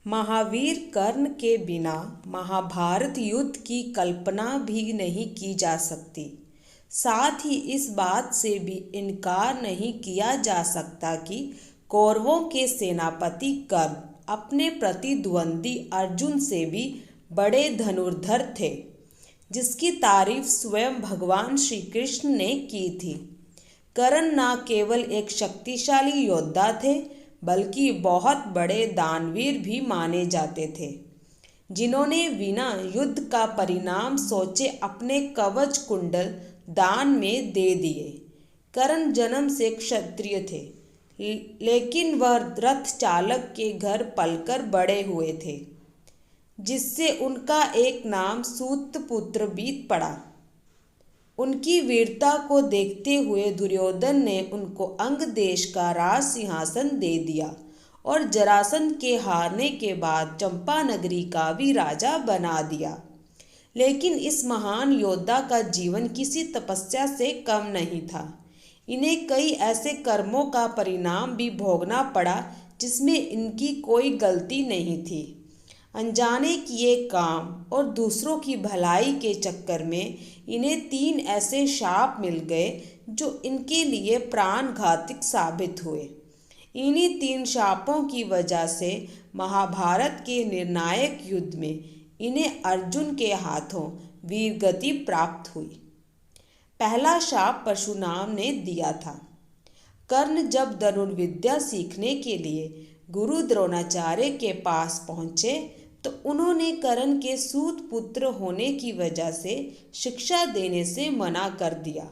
महावीर कर्ण के बिना महाभारत युद्ध की कल्पना भी नहीं की जा सकती। साथ ही इस बात से भी इनकार नहीं किया जा सकता कि कौरवों के सेनापति कर्ण अपने प्रतिद्वंदी अर्जुन से भी बड़े धनुर्धर थे, जिसकी तारीफ स्वयं भगवान श्री कृष्ण ने की थी। कर्ण न केवल एक शक्तिशाली योद्धा थे, बल्कि बहुत बड़े दानवीर भी माने जाते थे, जिन्होंने बिना युद्ध का परिणाम सोचे अपने कवच कुंडल दान में दे दिए। कर्ण जन्म से क्षत्रिय थे, लेकिन वह रथ चालक के घर पलकर बड़े हुए थे, जिससे उनका एक नाम सूतपुत्र बीत पड़ा। उनकी वीरता को देखते हुए दुर्योधन ने उनको अंग देश का राज सिंहासन दे दिया और जरासंध के हारने के बाद चंपा नगरी का भी राजा बना दिया। लेकिन इस महान योद्धा का जीवन किसी तपस्या से कम नहीं था। इन्हें कई ऐसे कर्मों का परिणाम भी भोगना पड़ा जिसमें इनकी कोई गलती नहीं थी। अनजाने किए काम और दूसरों की भलाई के चक्कर में इन्हें 3 ऐसे शाप मिल गए जो इनके लिए प्राणघातक साबित हुए। इन्हीं 3 शापों की वजह से महाभारत के निर्णायक युद्ध में इन्हें अर्जुन के हाथों वीरगति प्राप्त हुई। पहला शाप परशुराम ने दिया था। कर्ण जब धनुर्विद्या सीखने के लिए गुरु द्रोणाचार्य के पास पहुँचे तो उन्होंने कर्ण के सूत पुत्र होने की वजह से शिक्षा देने से मना कर दिया।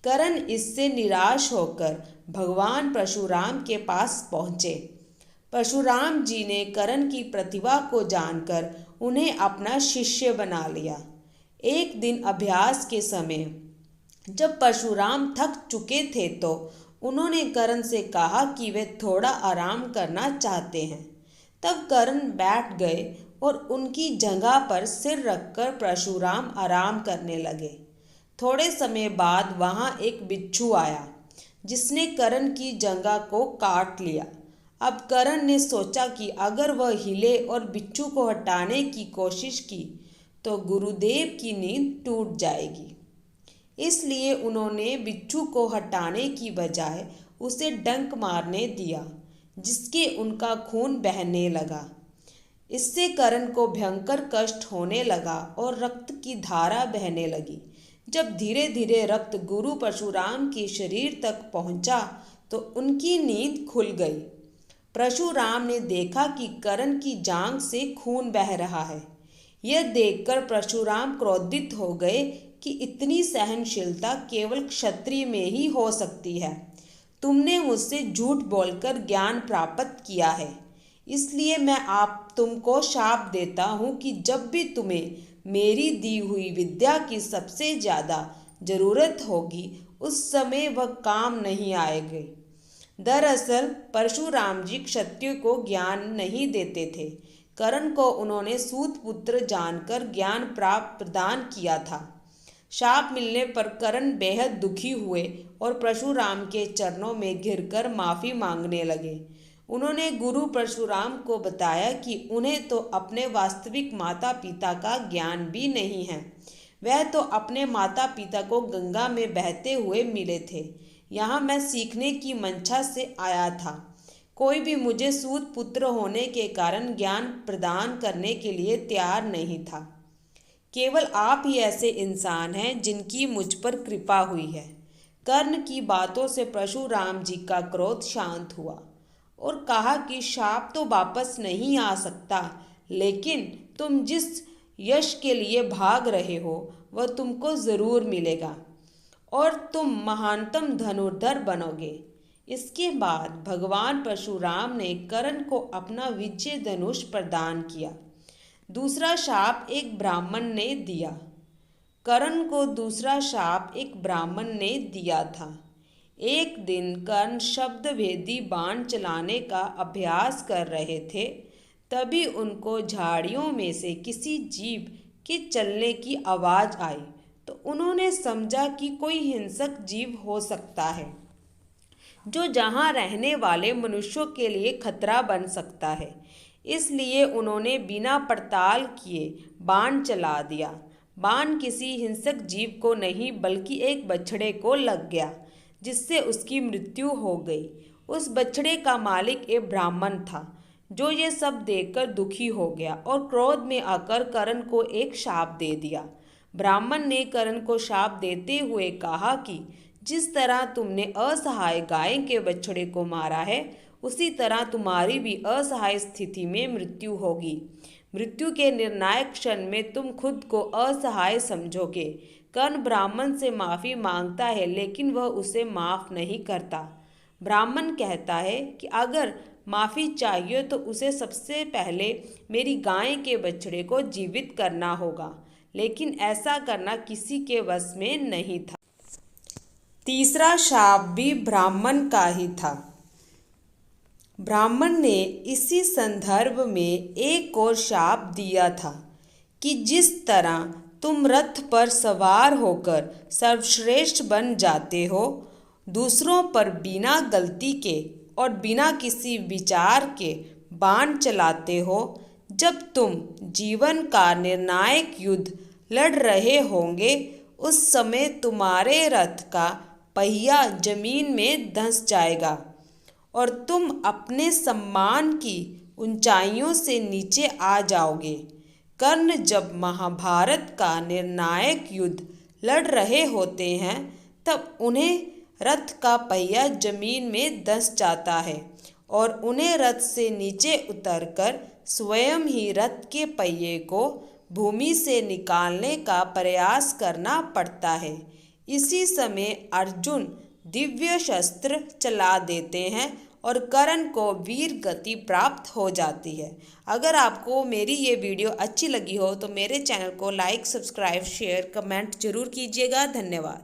कर्ण इससे निराश होकर भगवान परशुराम के पास पहुँचे। परशुराम जी ने कर्ण की प्रतिभा को जानकर उन्हें अपना शिष्य बना लिया। एक दिन अभ्यास के समय जब परशुराम थक चुके थे तो उन्होंने कर्ण से कहा कि वे थोड़ा आराम करना चाहते हैं। तब कर्ण बैठ गए और उनकी जगह पर सिर रखकर परशुराम आराम करने लगे। थोड़े समय बाद वहां एक बिच्छू आया, जिसने कर्ण की जगह को काट लिया। अब कर्ण ने सोचा कि अगर वह हिले और बिच्छू को हटाने की कोशिश की तो गुरुदेव की नींद टूट जाएगी। इसलिए उन्होंने बिच्छू को हटाने की बजाय उसे डंक मारने दिया, जिसके उनका खून बहने लगा। इससे कर्ण को भयंकर कष्ट होने लगा और रक्त की धारा बहने लगी। जब धीरे धीरे रक्त गुरु परशुराम के शरीर तक पहुंचा तो उनकी नींद खुल गई। परशुराम ने देखा कि कर्ण की जांघ से खून बह रहा है। यह देखकर परशुराम क्रोधित हो गए कि इतनी सहनशीलता केवल क्षत्रिय में ही हो सकती है। तुमने मुझसे झूठ बोलकर ज्ञान प्राप्त किया है, इसलिए मैं तुमको शाप देता हूँ कि जब भी तुम्हें मेरी दी हुई विद्या की सबसे ज़्यादा ज़रूरत होगी उस समय वह काम नहीं आएगी। दरअसल परशुराम जी क्षत्रिय को ज्ञान नहीं देते थे। कर्ण को उन्होंने सूत पुत्र जानकर ज्ञान प्रदान किया था। शाप मिलने पर कर्ण बेहद दुखी हुए और परशुराम के चरणों में गिरकर माफ़ी मांगने लगे। उन्होंने गुरु परशुराम को बताया कि उन्हें तो अपने वास्तविक माता पिता का ज्ञान भी नहीं है। वह तो अपने माता पिता को गंगा में बहते हुए मिले थे। यहाँ मैं सीखने की मंशा से आया था। कोई भी मुझे सूत पुत्र होने के कारण ज्ञान प्रदान करने के लिए तैयार नहीं था। केवल आप ही ऐसे इंसान हैं जिनकी मुझ पर कृपा हुई है। कर्ण की बातों से परशुराम जी का क्रोध शांत हुआ और कहा कि शाप तो वापस नहीं आ सकता, लेकिन तुम जिस यश के लिए भाग रहे हो वह तुमको ज़रूर मिलेगा और तुम महानतम धनुर्धर बनोगे। इसके बाद भगवान परशुराम ने कर्ण को अपना विजय धनुष प्रदान किया। दूसरा शाप एक ब्राह्मण ने दिया। कर्ण को दूसरा शाप एक ब्राह्मण ने दिया था। एक दिन कर्ण शब्द भेदी बाण चलाने का अभ्यास कर रहे थे, तभी उनको झाड़ियों में से किसी जीव के चलने की आवाज़ आई तो उन्होंने समझा कि कोई हिंसक जीव हो सकता है जो जहाँ रहने वाले मनुष्यों के लिए खतरा बन सकता है। इसलिए उन्होंने बिना पड़ताल किए बाण चला दिया। बाण किसी हिंसक जीव को नहीं बल्कि एक बछड़े को लग गया, जिससे उसकी मृत्यु हो गई। उस बछड़े का मालिक एक ब्राह्मण था, जो ये सब देखकर दुखी हो गया और क्रोध में आकर कर्ण को एक शाप दे दिया। ब्राह्मण ने कर्ण को शाप देते हुए कहा कि जिस तरह तुमने असहाय गाय के बछड़े को मारा है, उसी तरह तुम्हारी भी असहाय स्थिति में मृत्यु होगी। मृत्यु के निर्णायक क्षण में तुम खुद को असहाय समझोगे। कर्ण ब्राह्मण से माफ़ी मांगता है, लेकिन वह उसे माफ़ नहीं करता। ब्राह्मण कहता है कि अगर माफ़ी चाहिए तो उसे सबसे पहले मेरी गाय के बछड़े को जीवित करना होगा, लेकिन ऐसा करना किसी के वश में नहीं था। तीसरा शाप भी ब्राह्मण का ही था। ब्राह्मण ने इसी संदर्भ में एक और शाप दिया था कि जिस तरह तुम रथ पर सवार होकर सर्वश्रेष्ठ बन जाते हो, दूसरों पर बिना गलती के और बिना किसी विचार के बाण चलाते हो, जब तुम जीवन का निर्णायक युद्ध लड़ रहे होंगे, उस समय तुम्हारे रथ का पहिया जमीन में धंस जाएगा और तुम अपने सम्मान की ऊंचाइयों से नीचे आ जाओगे। कर्ण जब महाभारत का निर्णायक युद्ध लड़ रहे होते हैं, तब उन्हें रथ का पहिया जमीन में धंस जाता है और उन्हें रथ से नीचे उतरकर स्वयं ही रथ के पहिए को भूमि से निकालने का प्रयास करना पड़ता है। इसी समय अर्जुन दिव्य शस्त्र चला देते हैं और कर्ण को वीर गति प्राप्त हो जाती है। अगर आपको मेरी ये वीडियो अच्छी लगी हो तो मेरे चैनल को लाइक, सब्सक्राइब, शेयर, कमेंट जरूर कीजिएगा। धन्यवाद।